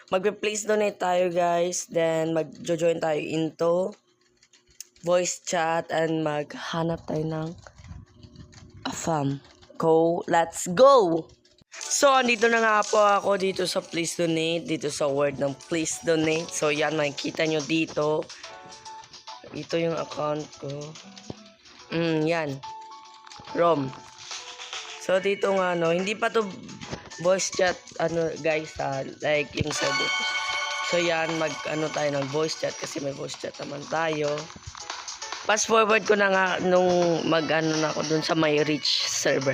Magpe-place donate tayo guys. Then mag-join tayo into voice chat and maghanap tayo ng afam. Let's go! So, andito na nga po ako dito sa please donate. Dito sa word ng please donate. So, yan, makikita nyo dito. Ito yung account ko. Yan. Rom. So, dito nga, hindi pa to voice chat, guys, like, yung sabi. So, yan, tayo ng voice chat kasi may voice chat naman tayo. Fast forward ko na nga nung na ako dun sa my reach server.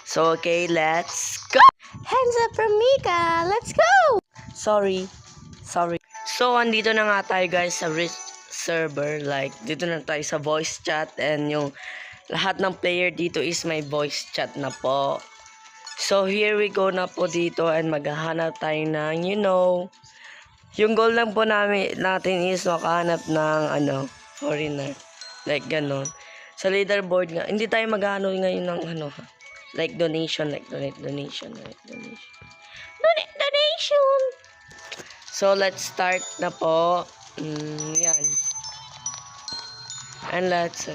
So, okay, let's go! Hands up from Mika! Let's go! Sorry. So, andito na nga tayo guys sa reach server. Like, dito na tayo sa voice chat and yung lahat ng player dito is may voice chat na po. So, here we go na po dito and maghahanap tayo ng, yung goal lang po natin is makahanap ng, foreigner. Like, ganon. Sa leaderboard nga, hindi tayo maghano ngayon ng, like, donation. Donation! So, let's start na po. Yan. And let's,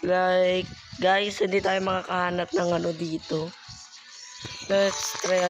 like, guys, hindi tayo makakahanap ng dito. Let's try